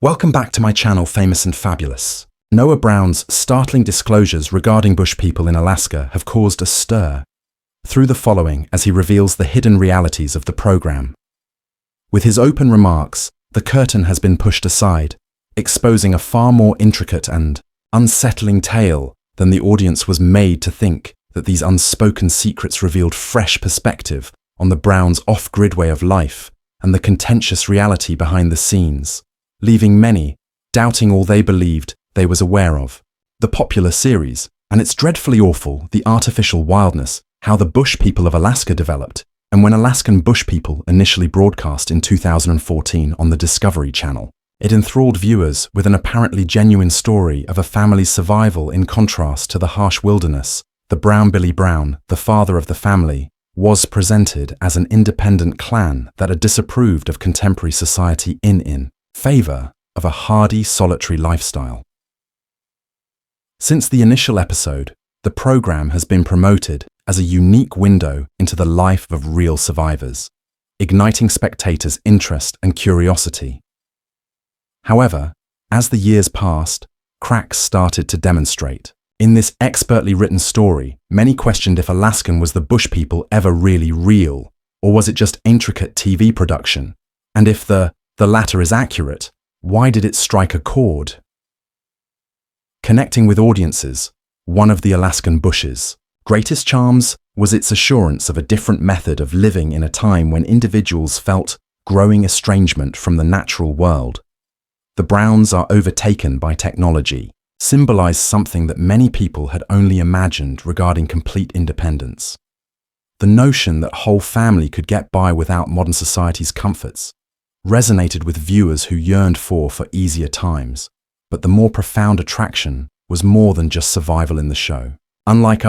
Welcome back to my channel, Famous and Fabulous. Noah Brown's startling disclosures regarding bush people in Alaska have caused a stir through the following as he reveals the hidden realities of the program. With his open remarks, the curtain has been pushed aside, exposing a far more intricate and unsettling tale than the audience was made to think. That these unspoken secrets revealed fresh perspective on the Browns' off-grid way of life and the contentious reality behind the scenes, leaving many doubting all they believed they was aware of. The popular series, and it's dreadfully awful, the artificial wildness, how the bush people of Alaska developed, and when Alaskan Bush People initially broadcast in 2014 on the Discovery Channel, it enthralled viewers with an apparently genuine story of a family's survival in contrast to the harsh wilderness. The Brown Billy Brown, the father of the family, was presented as an independent clan that had disapproved of contemporary society in favor of a hardy, solitary lifestyle. Since the initial episode, the program has been promoted as a unique window into the life of real survivors, igniting spectators' interest and curiosity. However, as the years passed, cracks started to demonstrate. In this expertly written story, many questioned if Alaskan was the bush people ever really real, or was it just intricate TV production? And if the latter is accurate, why did it strike a chord? Connecting with audiences, one of the Alaskan bush's greatest charms was its assurance of a different method of living in a time when individuals felt growing estrangement from the natural world. The Browns are overtaken by technology, symbolized something that many people had only imagined regarding complete independence. The notion that whole family could get by without modern society's comforts resonated with viewers who yearned for easier times, but the more profound attraction was more than just survival in the show. Unlike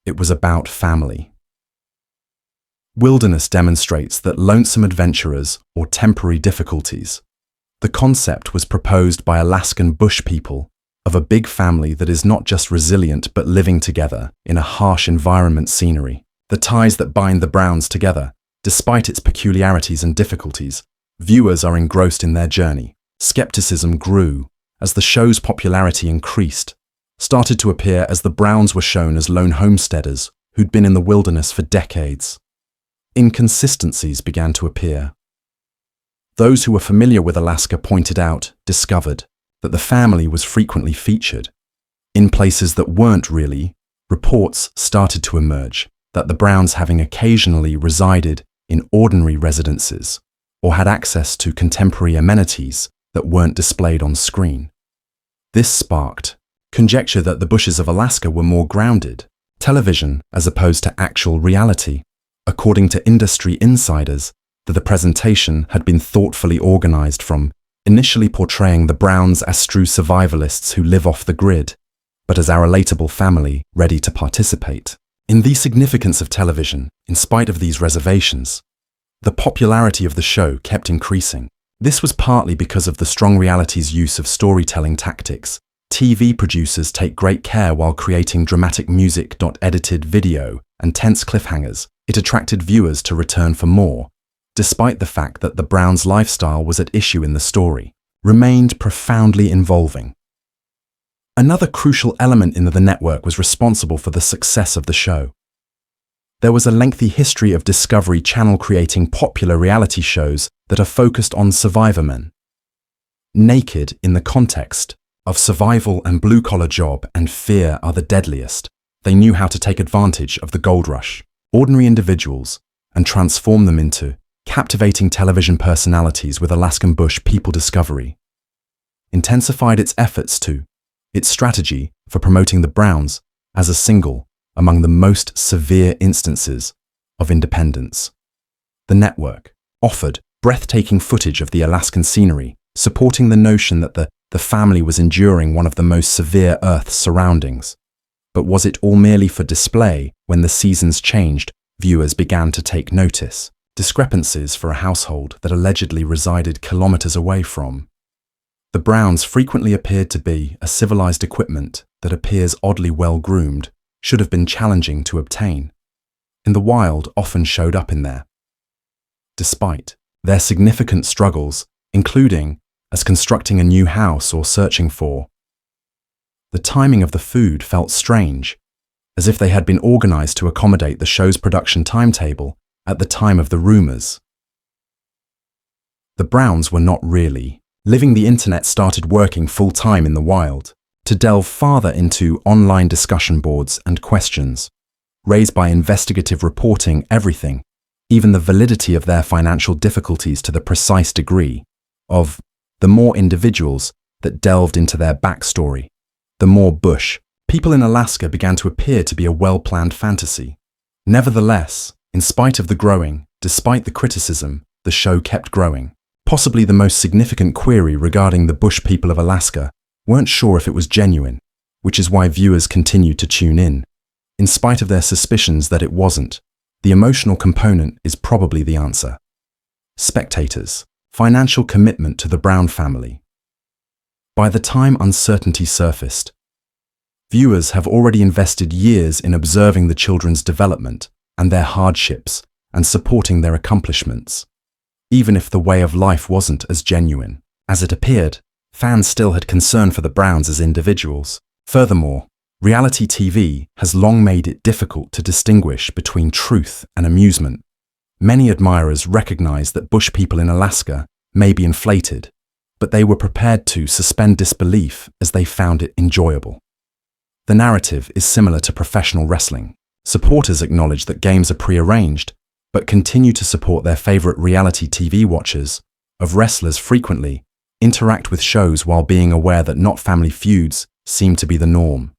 it was about family. Wilderness demonstrates that lonesome adventurers or temporary difficulties. The concept was proposed by Alaskan Bush People of a big family that is not just resilient but living together in a harsh environment scenery. The ties that bind the Browns together, despite its peculiarities and difficulties, viewers are engrossed in their journey. Skepticism grew as the show's popularity increased, started to appear as the Browns were shown as lone homesteaders who'd been in the wilderness for decades. Inconsistencies began to appear. Those who were familiar with Alaska discovered that the family was frequently featured. In places that weren't really, reports started to emerge that the Browns having occasionally resided in ordinary residences or had access to contemporary amenities that weren't displayed on screen. This sparked conjecture that the bushes of Alaska were more grounded, television as opposed to actual reality. According to industry insiders, that the presentation had been thoughtfully organized from initially portraying the Browns as true survivalists who live off the grid, but as our relatable family ready to participate. In the significance of television, in spite of these reservations, the popularity of the show kept increasing. This was partly because of the strong reality's use of storytelling tactics. TV producers take great care while creating dramatic music, edited video, and tense cliffhangers. It attracted viewers to return for more, despite the fact that the Browns' lifestyle was at issue in the story, remained profoundly involving. Another crucial element in the network was responsible for the success of the show. There was a lengthy history of Discovery Channel creating popular reality shows that are focused on survivormen. Naked in the context of survival and blue-collar job and fear are the deadliest. They knew how to take advantage of the gold rush, ordinary individuals, and transform them into captivating television personalities with Alaskan Bush People. Discovery intensified its strategy for promoting the Browns as a single among the most severe instances of independence. The network offered breathtaking footage of the Alaskan scenery, supporting the notion that the family was enduring one of the most severe Earth's surroundings. But was it all merely for display? When the seasons changed, viewers began to take notice. Discrepancies for a household that allegedly resided kilometers away from. The Browns frequently appeared to be a civilized equipment that appears oddly well-groomed, should have been challenging to obtain. In the wild often showed up in there. Despite their significant struggles, including as constructing a new house or searching for. The timing of the food felt strange, as if they had been organized to accommodate the show's production timetable at the time of the rumors. The Browns were not really living. The internet started working full-time in the wild to delve farther into online discussion boards and questions raised by investigative reporting everything, even the validity of their financial difficulties to the precise degree of the more individuals that delved into their backstory, the more Bush people in Alaska began to appear to be a well-planned fantasy. Nevertheless, in spite of the growing, despite the criticism, the show kept growing. Possibly the most significant query regarding the Bush people of Alaska weren't sure if it was genuine, which is why viewers continued to tune in. In spite of their suspicions that it wasn't, the emotional component is probably the answer. Spectators, financial commitment to the Brown family. By the time uncertainty surfaced, viewers have already invested years in observing the children's development and their hardships and supporting their accomplishments. Even if the way of life wasn't as genuine as it appeared, fans still had concern for the Browns as individuals. Furthermore, reality TV has long made it difficult to distinguish between truth and amusement. Many admirers recognize that Bush people in Alaska may be inflated, but they were prepared to suspend disbelief as they found it enjoyable. The narrative is similar to professional wrestling. Supporters acknowledge that games are prearranged, but continue to support their favorite reality TV watchers of wrestlers frequently interact with shows while being aware that not family feuds seem to be the norm.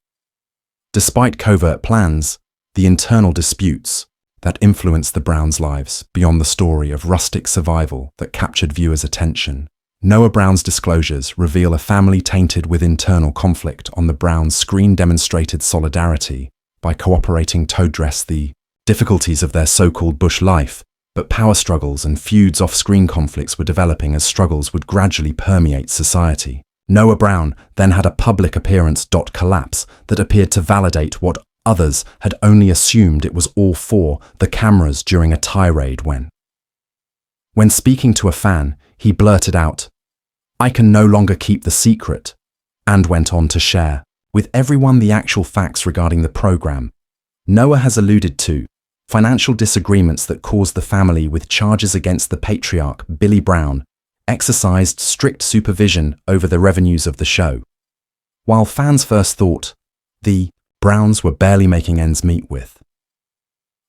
Despite covert plans, the internal disputes that influence the Browns' lives beyond the story of rustic survival that captured viewers' attention. Noah Brown's disclosures reveal a family tainted with internal conflict. On the Browns' screen demonstrated solidarity by cooperating to address the difficulties of their so-called bush life, but power struggles and feuds off-screen conflicts were developing as struggles would gradually permeate society. Noah Brown then had a public appearance collapse that appeared to validate what others had only assumed it was all for the cameras during a tirade when speaking to a fan, he blurted out, "I can no longer keep the secret," and went on to share with everyone the actual facts regarding the program. Noah has alluded to financial disagreements that caused the family with charges against the patriarch, Billy Brown, exercised strict supervision over the revenues of the show. While fans first thought the Browns were barely making ends meet with.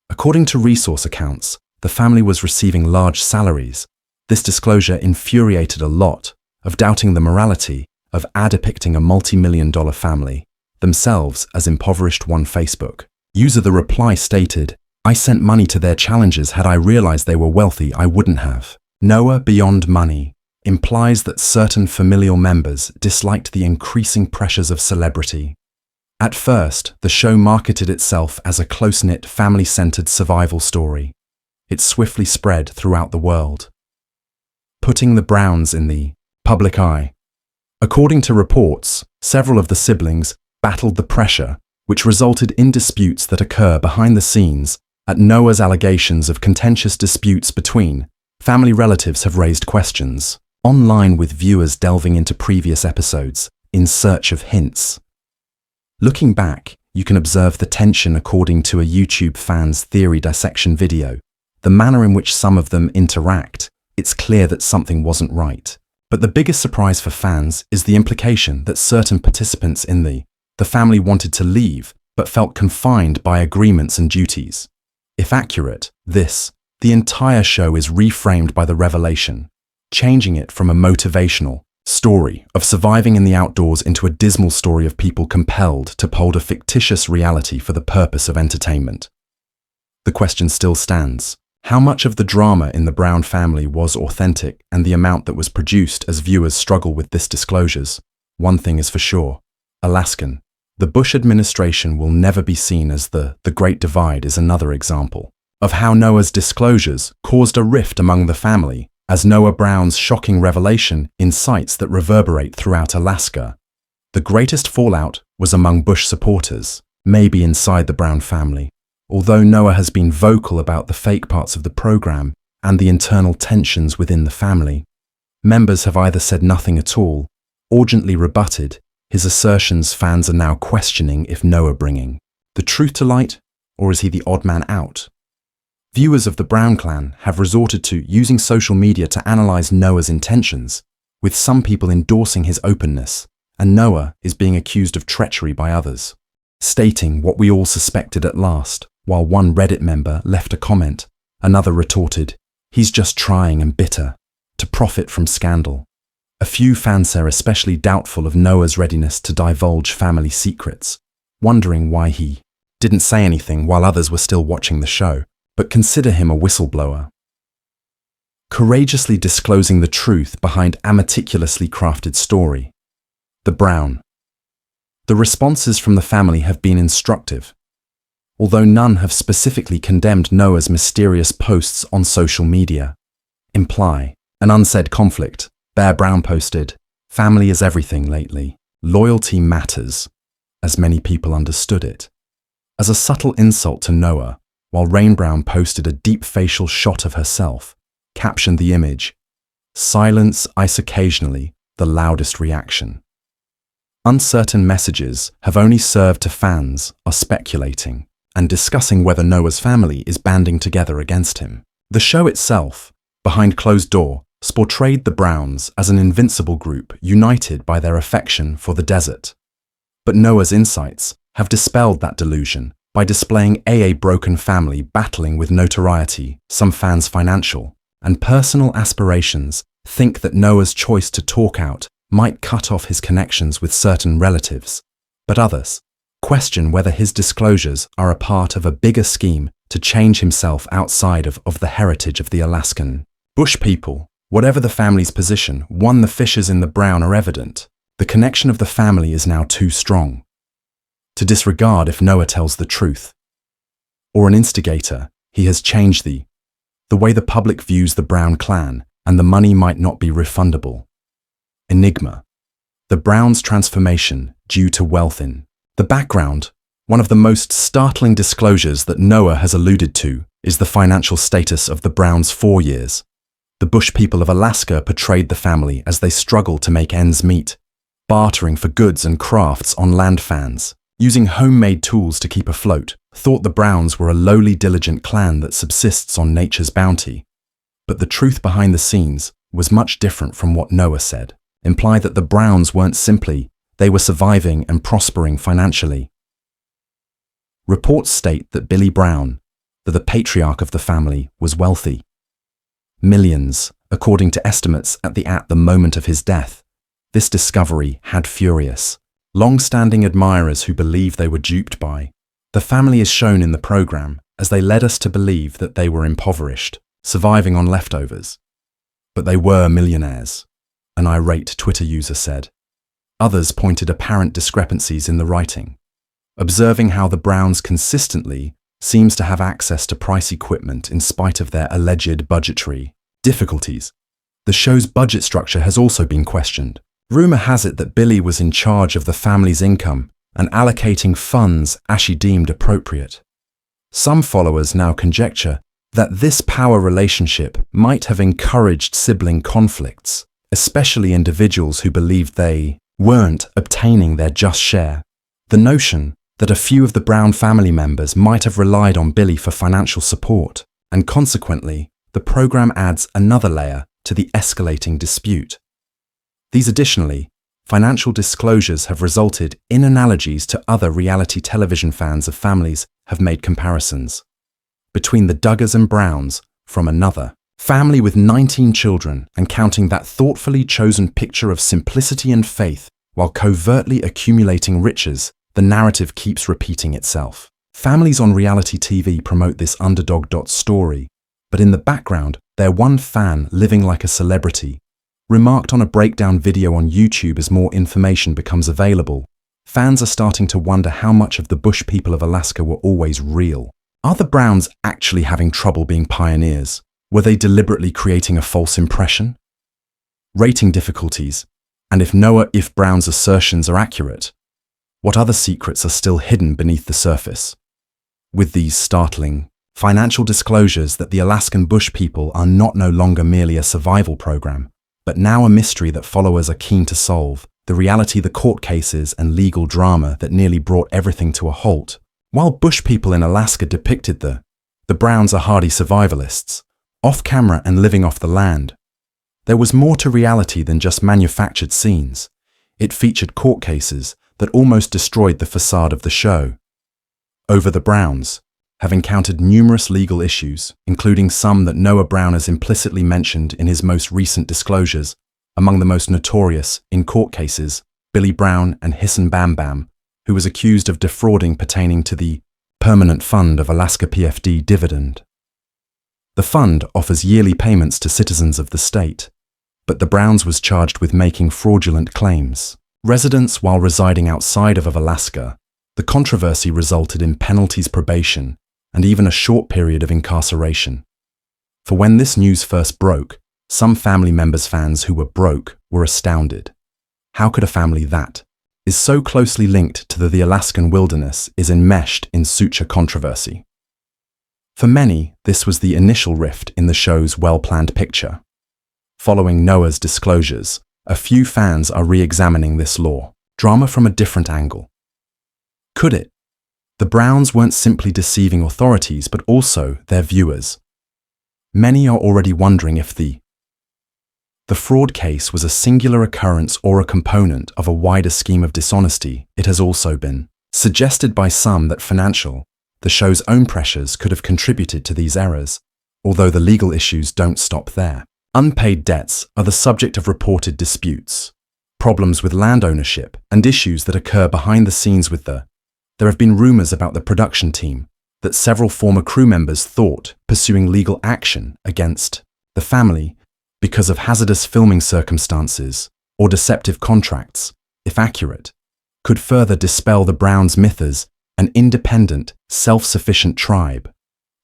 According to resource accounts, the family was receiving large salaries. This disclosure infuriated a lot of doubting the morality of depicting a multi-million-dollar family themselves as impoverished. One Facebook user the reply stated, "I sent money to their challenges. Had I realized they were wealthy, I wouldn't have." Noah beyond money implies that certain familial members disliked the increasing pressures of celebrity. At first, the show marketed itself as a close-knit, family-centered survival story. It swiftly spread throughout the world, putting the Browns in the public eye. According to reports, several of the siblings battled the pressure, which resulted in disputes that occur behind the scenes. At Noah's allegations of contentious disputes between family relatives have raised questions online, with viewers delving into previous episodes in search of hints. Looking back, you can observe the tension according to a YouTube fan's theory dissection video. The manner in which some of them interact, it's clear that something wasn't right. But the biggest surprise for fans is the implication that certain participants in the family wanted to leave, but felt confined by agreements and duties. If accurate, the entire show is reframed by the revelation, changing it from a motivational story of surviving in the outdoors into a dismal story of people compelled to uphold a fictitious reality for the purpose of entertainment. The question still stands. How much of the drama in the Brown family was authentic, and the amount that was produced as viewers struggle with this disclosures? One thing is for sure. Alaskan. The Bush administration will never be seen as the Great Divide is another example of how Noah's disclosures caused a rift among the family, as Noah Brown's shocking revelation incites that reverberate throughout Alaska. The greatest fallout was among Bush supporters, maybe inside the Brown family. Although Noah has been vocal about the fake parts of the program and the internal tensions within the family, Members have either said nothing at all or gently rebutted his assertions. Fans are now questioning if Noah bringing the truth to light, or is he the odd man out? Viewers of the Brown clan have resorted to using social media to analyze Noah's intentions, with some people endorsing his openness, and Noah is being accused of treachery by others, stating what we all suspected at last. While one Reddit member left a comment, another retorted, "He's just trying and bitter to profit from scandal." A few fans are especially doubtful of Noah's readiness to divulge family secrets, wondering why he didn't say anything while others were still watching the show, but consider him a whistleblower, courageously disclosing the truth behind a meticulously crafted story. The Brown. The responses from the family have been instructive. Although none have specifically condemned Noah's mysterious posts on social media, imply an unsaid conflict. Bear Brown posted, "Family is everything lately. Loyalty matters," as many people understood it, as a subtle insult to Noah, while Rain Brown posted a deep facial shot of herself, captioned the image, "Silence ice occasionally, the loudest reaction." Uncertain messages have only served to fans are speculating and discussing whether Noah's family is banding together against him. The show itself, behind closed door, portrayed the Browns as an invincible group united by their affection for the desert. But Noah's insights have dispelled that delusion by displaying a broken family battling with notoriety. Some fans' financial and personal aspirations think that Noah's choice to talk out might cut off his connections with certain relatives, but others question whether his disclosures are a part of a bigger scheme to change himself outside of the heritage of the Alaskan Bush People. Whatever the family's position, the fissures in the Brown are evident. The connection of the family is now too strong to disregard if Noah tells the truth. Or an instigator, he has changed the way the public views the Brown clan, and the money might not be refundable. Enigma. The Browns' transformation due to wealth. In the background, one of the most startling disclosures that Noah has alluded to is the financial status of the Browns' 4 years. The Bush people of Alaska portrayed the family as they struggled to make ends meet, bartering for goods and crafts on land. Fans, using homemade tools to keep afloat, thought the Browns were a lowly, diligent clan that subsists on nature's bounty. But the truth behind the scenes was much different from what Noah said, implied that the Browns weren't simply, they were surviving and prospering financially. Reports state that Billy Brown, the patriarch of the family, was wealthy. Millions, according to estimates at the moment of his death. This discovery had furious, long-standing admirers who believed they were duped by. The family is shown in the program as they led us to believe that they were impoverished, surviving on leftovers. But they were millionaires, an irate Twitter user said. Others pointed apparent discrepancies in the writing, observing how the Browns consistently seems to have access to price equipment in spite of their alleged budgetary difficulties. The show's budget structure has also been questioned. Rumor has it that Billy was in charge of the family's income and allocating funds as she deemed appropriate. Some followers now conjecture that this power relationship might have encouraged sibling conflicts, especially individuals who believed they weren't obtaining their just share. The notion that a few of the Brown family members might have relied on Billy for financial support, and consequently, the program adds another layer to the escalating dispute. These additionally, financial disclosures have resulted in analogies to other reality television. Fans of families have made comparisons between the Duggars and Browns from another family with 19 children, and counting that thoughtfully chosen picture of simplicity and faith while covertly accumulating riches. The narrative keeps repeating itself. Families on reality TV promote this underdog story, but in the background, their one fan living like a celebrity remarked on a breakdown video on YouTube. As more information becomes available, fans are starting to wonder how much of the Bush people of Alaska were always real. Are the Browns actually having trouble being pioneers? Were they deliberately creating a false impression? Rating difficulties, and if Brown's assertions are accurate, what other secrets are still hidden beneath the surface? With these startling financial disclosures that the Alaskan Bush People are no longer merely a survival program, but now a mystery that followers are keen to solve, the reality, the court cases and legal drama that nearly brought everything to a halt. While bush people in Alaska depicted the Browns are hardy survivalists, off-camera and living off the land, there was more to reality than just manufactured scenes. It featured court cases that almost destroyed the facade of the show. Over the Browns have encountered numerous legal issues, including some that Noah Brown has implicitly mentioned in his most recent disclosures. Among the most notorious in court cases, Billy Brown and Hisson Bam Bam, who was accused of defrauding pertaining to the Permanent Fund of Alaska PFD dividend. The fund offers yearly payments to citizens of the state, but the Browns was charged with making fraudulent claims. Residents while residing outside of Alaska, the controversy resulted in penalties, probation, and even a short period of incarceration. For when this news first broke, some family members, fans who were broke, were astounded. How could a family that is so closely linked to the Alaskan wilderness is enmeshed in such a controversy? For many, this was the initial rift in the show's well-planned picture. Following Noah's disclosures, a few fans are re-examining this law drama from a different angle. Could it? The Browns weren't simply deceiving authorities, but also their viewers. Many are already wondering if the fraud case was a singular occurrence or a component of a wider scheme of dishonesty. It has also been suggested by some that the show's own pressures could have contributed to these errors, although the legal issues don't stop there. Unpaid debts are the subject of reported disputes, problems with land ownership, and issues that occur behind the scenes with there have been rumors about the production team that several former crew members thought pursuing legal action against the family because of hazardous filming circumstances or deceptive contracts, if accurate, could further dispel the Browns' myth as an independent, self-sufficient tribe.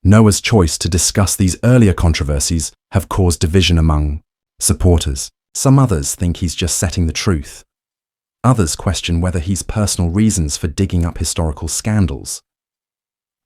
Noah's choice to discuss these earlier controversies have caused division among supporters. Some others think he's just setting the truth. Others question whether he's personal reasons for digging up historical scandals.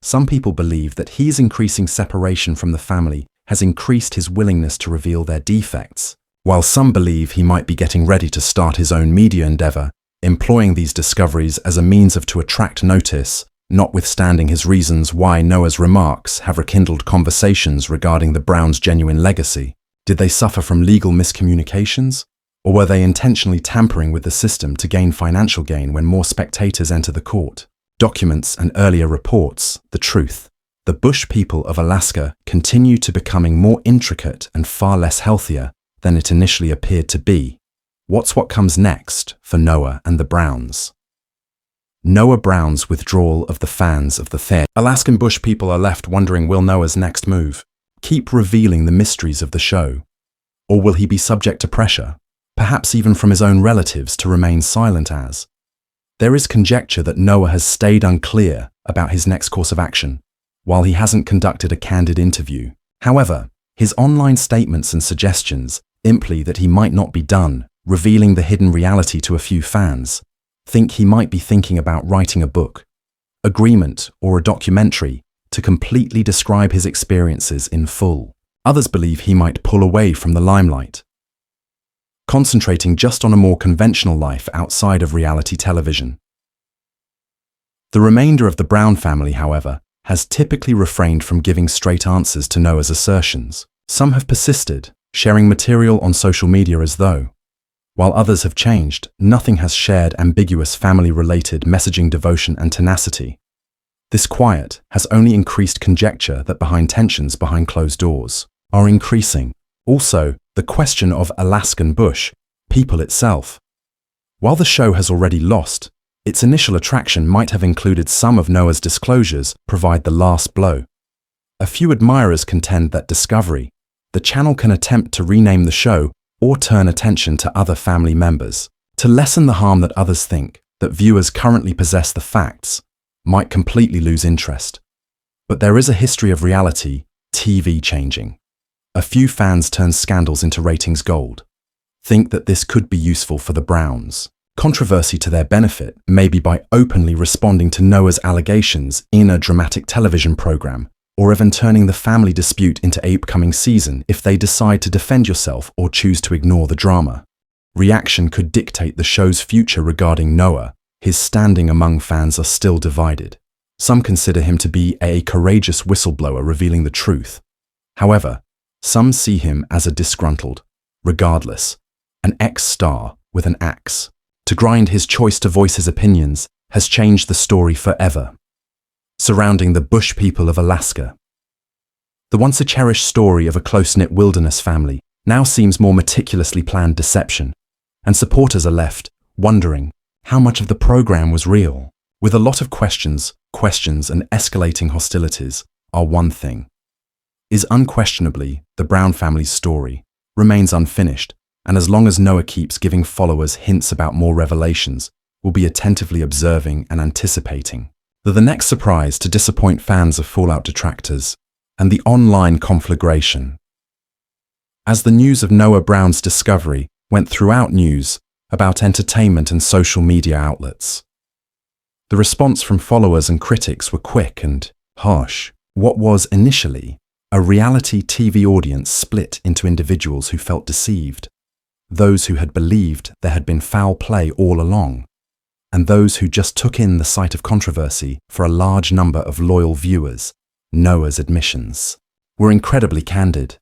Some people believe that his increasing separation from the family has increased his willingness to reveal their defects, while some believe he might be getting ready to start his own media endeavor, employing these discoveries as a means to attract notice, notwithstanding his reasons why Noah's remarks have rekindled conversations regarding the Browns' genuine legacy. Did they suffer from legal miscommunications? Or were they intentionally tampering with the system to gain financial gain when more spectators enter the court? Documents and earlier reports, the truth. The bush people of Alaska continue to becoming more intricate and far less healthier than it initially appeared to be. What comes next for Noah and the Browns? Noah Brown's withdrawal of the fans of the theater. Alaskan bush people are left wondering, will Noah's next move keep revealing the mysteries of the show? Or will he be subject to pressure, perhaps even from his own relatives, to remain silent as? There is conjecture that Noah has stayed unclear about his next course of action, while he hasn't conducted a candid interview. However, his online statements and suggestions imply that he might not be done revealing the hidden reality to a few fans. Think he might be thinking about writing a book, agreement, or a documentary to completely describe his experiences in full. Others believe he might pull away from the limelight, concentrating just on a more conventional life outside of reality television. The remainder of the Brown family, however, has typically refrained from giving straight answers to Noah's assertions. Some have persisted, sharing material on social media as though, while others have changed, nothing has shared ambiguous family-related messaging, devotion, and tenacity. This quiet has only increased conjecture that tensions behind closed doors are increasing. Also, the question of Alaskan Bush People itself. While the show has already lost, its initial attraction might have included some of Noah's disclosures provide the last blow. A few admirers contend that Discovery, the channel, can attempt to rename the show or turn attention to other family members, to lessen the harm that others think that viewers currently possess the facts, might completely lose interest. But there is a history of reality TV changing. A few fans turn scandals into ratings gold. Think that this could be useful for the Browns' controversy to their benefit, maybe by openly responding to Noah's allegations in a dramatic television program, or even turning the family dispute into an upcoming season if they decide to defend yourself or choose to ignore the drama. Reaction could dictate the show's future regarding Noah. His standing among fans are still divided. Some consider him to be a courageous whistleblower revealing the truth. However, some see him as a disgruntled, regardless, an ex-star with an axe. To grind, his choice to voice his opinions has changed the story forever. Surrounding the Bush people of Alaska. The once a cherished story of a close-knit wilderness family now seems more meticulously planned deception, and supporters are left wondering how much of the program was real. With a lot of questions and escalating hostilities are one thing. Is unquestionably the Brown family's story remains unfinished, and as long as Noah keeps giving followers hints about more revelations, we'll be attentively observing and anticipating the next surprise to disappoint fans of Fallout detractors and the online conflagration. As the news of Noah Brown's discovery went throughout news about entertainment and social media outlets, the response from followers and critics were quick and harsh. What was initially a reality TV audience split into individuals who felt deceived, those who had believed there had been foul play all along, and those who just took in the sight of controversy. For a large number of loyal viewers, Noah's admissions were incredibly candid.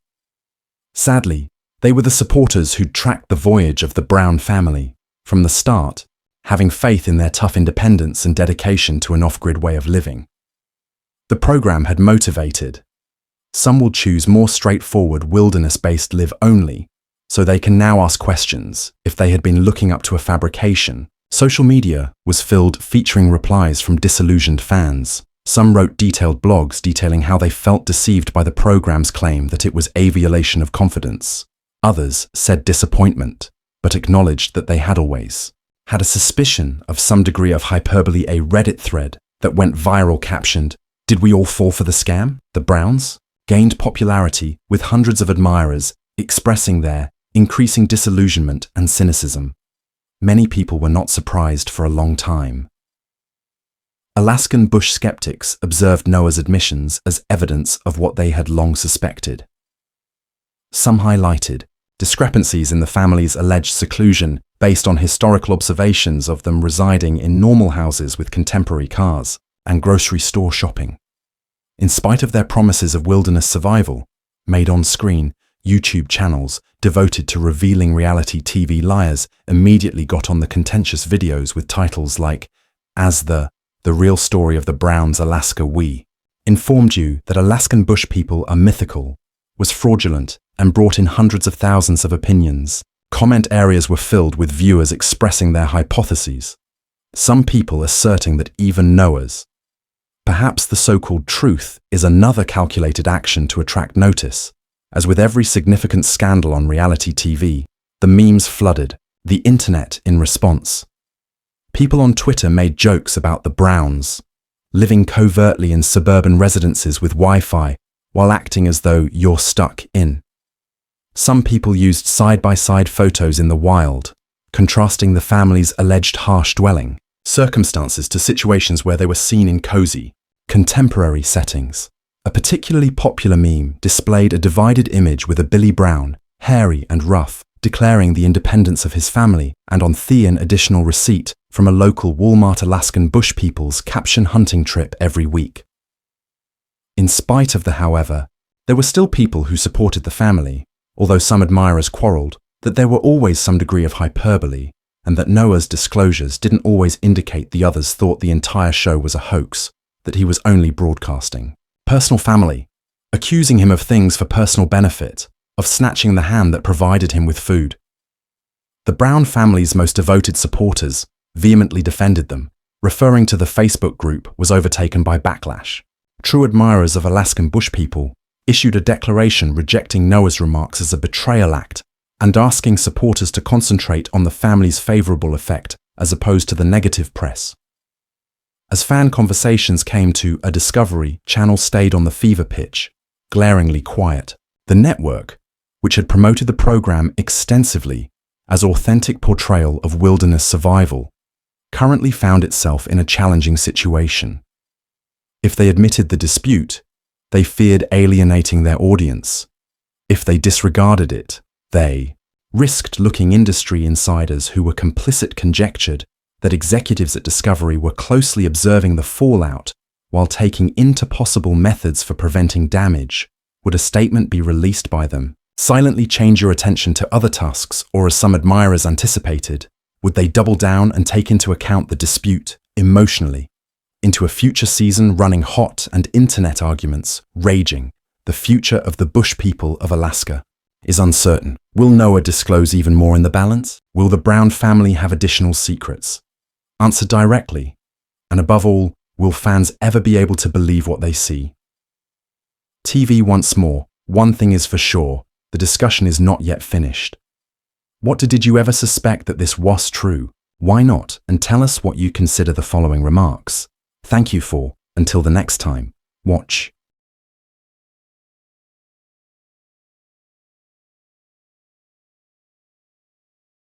Sadly, they were the supporters who'd tracked the voyage of the Brown family from the start, having faith in their tough independence and dedication to an off-grid way of living. The program had motivated. Some will choose more straightforward wilderness-based live only, so they can now ask questions if they had been looking up to a fabrication. Social media was filled featuring replies from disillusioned fans. Some wrote detailed blogs detailing how they felt deceived by the program's claim that it was a violation of confidence. Others said disappointment, but acknowledged that they had always had a suspicion of some degree of hyperbole. A Reddit thread that went viral captioned, "Did we all fall for the scam? The Browns?" gained popularity with hundreds of admirers expressing their increasing disillusionment and cynicism. Many people were not surprised for a long time. Alaskan Bush skeptics observed Noah's admissions as evidence of what they had long suspected. Some highlighted discrepancies in the family's alleged seclusion based on historical observations of them residing in normal houses with contemporary cars and grocery store shopping. In spite of their promises of wilderness survival, made on screen, YouTube channels devoted to revealing reality TV liars immediately got on the contentious videos with titles like, as the real story of the Browns Alaska we informed you that Alaskan Bush people are mythical, was fraudulent, and brought in hundreds of thousands of opinions. Comment areas were filled with viewers expressing their hypotheses. Some people asserting that even Noah's, perhaps the so-called truth, is another calculated action to attract notice. As with every significant scandal on reality TV, the memes flooded the internet in response. People on Twitter made jokes about the Browns living covertly in suburban residences with Wi-Fi while acting as though you're stuck in. Some people used side-by-side photos in the wild, contrasting the family's alleged harsh dwelling circumstances to situations where they were seen in cozy, contemporary settings. A particularly popular meme displayed a divided image with a Billy Brown, hairy and rough, declaring the independence of his family, and on an additional receipt from a local Walmart Alaskan Bush People's caption hunting trip every week. In spite of the however, there were still people who supported the family, although some admirers quarreled that there were always some degree of hyperbole, and that Noah's disclosures didn't always indicate the others thought the entire show was a hoax, that he was only broadcasting. Personal family, accusing him of things for personal benefit, of snatching the hand that provided him with food. The Brown family's most devoted supporters vehemently defended them, referring to the Facebook group was overtaken by backlash. True admirers of Alaskan Bush People issued a declaration rejecting Noah's remarks as a betrayal act and asking supporters to concentrate on the family's favorable effect as opposed to the negative press. As fan conversations came to a discovery, channel stayed on the fever pitch, glaringly quiet. The network, which had promoted the program extensively as authentic portrayal of wilderness survival, currently found itself in a challenging situation. If they admitted the dispute, They feared alienating their audience. If they disregarded it, they risked looking industry insiders who were complicit conjectured that executives at Discovery were closely observing the fallout while taking into possible methods for preventing damage. Would a statement be released by them silently change your attention to other tasks, or as some admirers anticipated, would they double down and take into account the dispute emotionally into a future season running hot and internet arguments raging? The future of the Bush people of Alaska is uncertain. Will Noah disclose even more in the balance? Will the Brown family have additional secrets? Answer directly. And above all, will fans ever be able to believe what they see? TV once more. One thing is for sure, the discussion is not yet finished. What did you ever suspect that this was true? Why not? And tell us what you consider the following remarks. Thank you for, until the next time, watch.